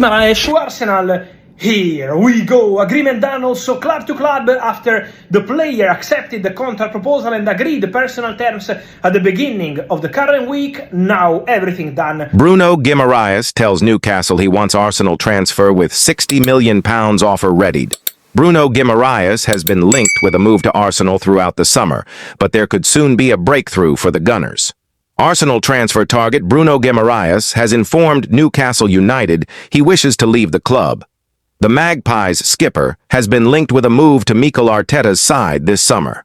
Guimaraes to Arsenal. Here we go. Agreement done also club to club after the player accepted the contract proposal and agreed the personal terms at the beginning of the current week. Now everything done. Bruno Guimaraes tells Newcastle he wants Arsenal transfer with £60 million offer readied. Bruno Guimaraes has been linked with a move to Arsenal throughout the summer, but there could soon be a breakthrough for the Gunners. Arsenal transfer target Bruno Guimaraes has informed Newcastle United he wishes to leave the club. The Magpies skipper has been linked with a move to Mikel Arteta's side this summer.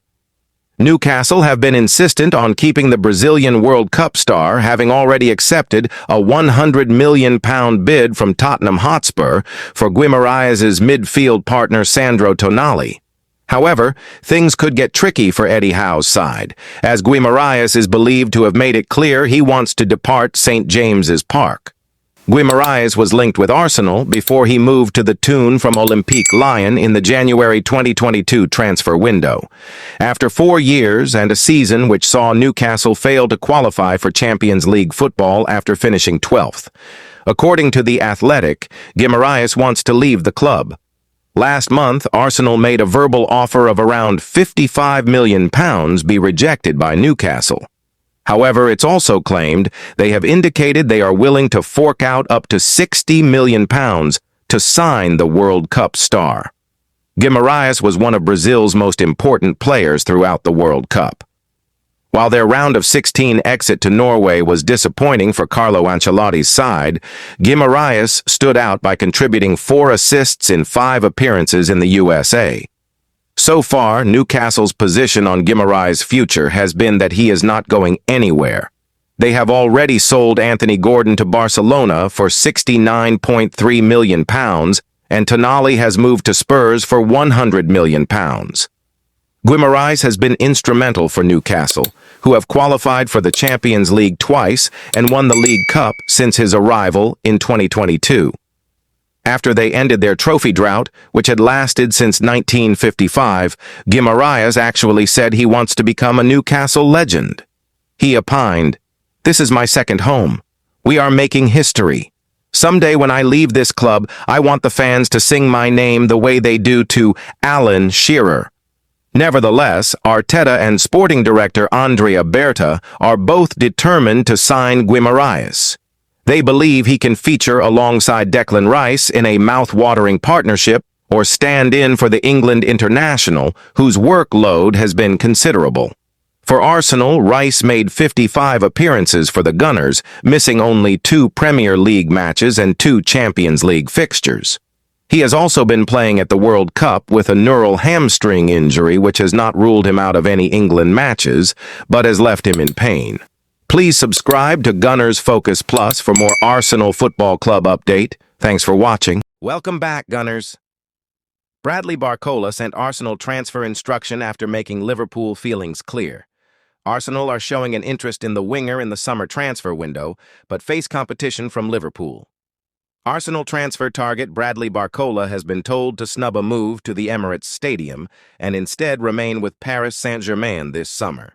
Newcastle have been insistent on keeping the Brazilian World Cup star, having already accepted a £100 million bid from Tottenham Hotspur for Guimaraes' midfield partner Sandro Tonali. However, things could get tricky for Eddie Howe's side, as Guimaraes is believed to have made it clear he wants to depart St. James's Park. Guimaraes was linked with Arsenal before he moved to the Toon from Olympique Lyon in the January 2022 transfer window. After 4 years and a season which saw Newcastle fail to qualify for Champions League football after finishing 12th. According to The Athletic, Guimaraes wants to leave the club. Last month, Arsenal made a verbal offer of around £55 million be rejected by Newcastle. However, it's also claimed they have indicated they are willing to fork out up to £60 million to sign the World Cup star. Guimaraes was one of Brazil's most important players throughout the World Cup. While their round of 16 exit to Norway was disappointing for Carlo Ancelotti's side, Guimaraes stood out by contributing 4 assists in 5 appearances in the USA. So far, Newcastle's position on Guimaraes' future has been that he is not going anywhere. They have already sold Anthony Gordon to Barcelona for £69.3 million, and Tonali has moved to Spurs for £100 million. Guimaraes has been instrumental for Newcastle, who have qualified for the Champions League twice and won the League Cup since his arrival in 2022. After they ended their trophy drought, which had lasted since 1955, Guimaraes actually said he wants to become a Newcastle legend. He opined, "This is my second home. We are making history. Someday when I leave this club, I want the fans to sing my name the way they do to Alan Shearer." Nevertheless, Arteta and sporting director Andrea Berta are both determined to sign Guimaraes. They believe he can feature alongside Declan Rice in a mouth-watering partnership or stand in for the England international, whose workload has been considerable. For Arsenal, Rice made 55 appearances for the Gunners, missing only 2 Premier League matches and 2 Champions League fixtures. He has also been playing at the World Cup with a neural hamstring injury which has not ruled him out of any England matches, but has left him in pain. Please subscribe to Gunners Focus Plus for more Arsenal Football Club update. Thanks for watching. Welcome back, Gunners. Bradley Barcola sent Arsenal transfer instruction after making Liverpool feelings clear. Arsenal are showing an interest in the winger in the summer transfer window, but face competition from Liverpool. Arsenal transfer target Bradley Barcola has been told to snub a move to the Emirates Stadium and instead remain with Paris Saint-Germain this summer.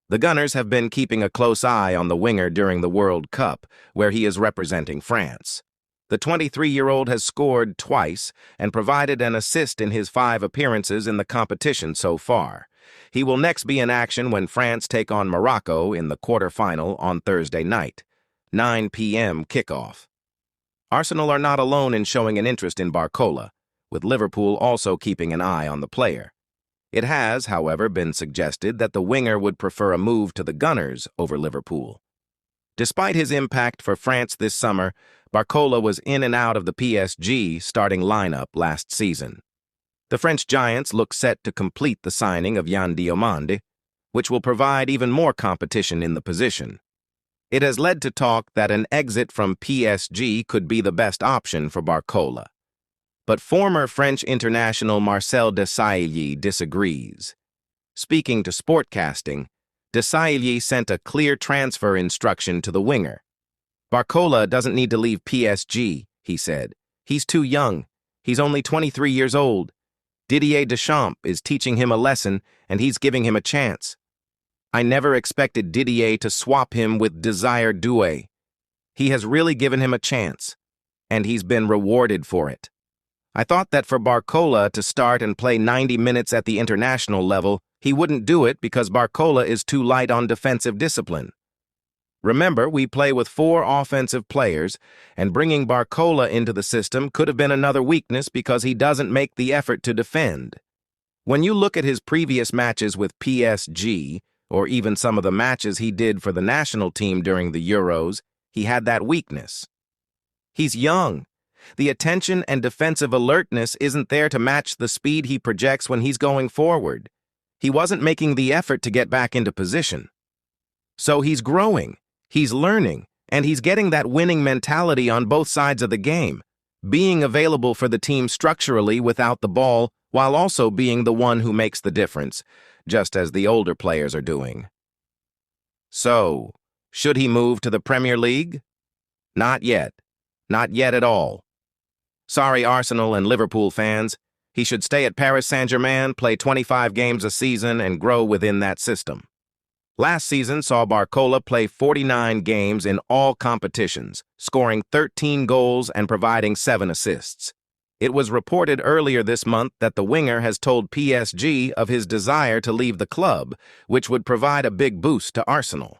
The Gunners have been keeping a close eye on the winger during the World Cup, where he is representing France. The 23-year-old has scored twice and provided an assist in his 5 appearances in the competition so far. He will next be in action when France take on Morocco in the quarter-final on Thursday night, 9 p.m. kickoff. Arsenal are not alone in showing an interest in Barcola, with Liverpool also keeping an eye on the player. It has, however, been suggested that the winger would prefer a move to the Gunners over Liverpool. Despite his impact for France this summer, Barcola was in and out of the PSG starting lineup last season. The French Giants look set to complete the signing of Yan Diomande, which will provide even more competition in the position. It has led to talk that an exit from PSG could be the best option for Barcola. But former French international Marcel Desailly disagrees. Speaking to Sportcasting, Desailly sent a clear transfer instruction to the winger. "Barcola doesn't need to leave PSG," he said. "He's too young. He's only 23 years old. Didier Deschamps is teaching him a lesson, and he's giving him a chance. I never expected Didier to swap him with Desire Doué. He has really given him a chance. and he's been rewarded for it. I thought that for Barcola to start and play 90 minutes at the international level, he wouldn't do it because Barcola is too light on defensive discipline. Remember, we play with 4 offensive players, and bringing Barcola into the system could have been another weakness because he doesn't make the effort to defend. When you look at his previous matches with PSG, or even some of the matches he did for the national team during the Euros, he had that weakness. He's young. The attention and defensive alertness isn't there to match the speed he projects when he's going forward. He wasn't making the effort to get back into position. So he's growing, he's learning, and he's getting that winning mentality on both sides of the game, being available for the team structurally without the ball while also being the one who makes the difference, just as the older players are doing. So, should he move to the Premier League? Not yet. Not yet at all. Sorry, Arsenal and Liverpool fans. He should stay at Paris Saint-Germain, play 25 games a season, and grow within that system. Last season saw Barcola play 49 games in all competitions, scoring 13 goals and providing 7 assists. It was reported earlier this month that the winger has told PSG of his desire to leave the club, which would provide a big boost to Arsenal.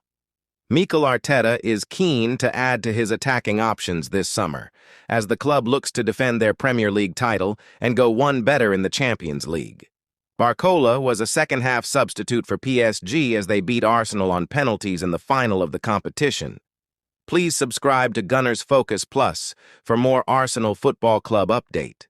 Mikel Arteta is keen to add to his attacking options this summer, as the club looks to defend their Premier League title and go one better in the Champions League. Barcola was a second-half substitute for PSG as they beat Arsenal on penalties in the final of the competition. Please subscribe to Gunners Focus Plus for more Arsenal Football Club update.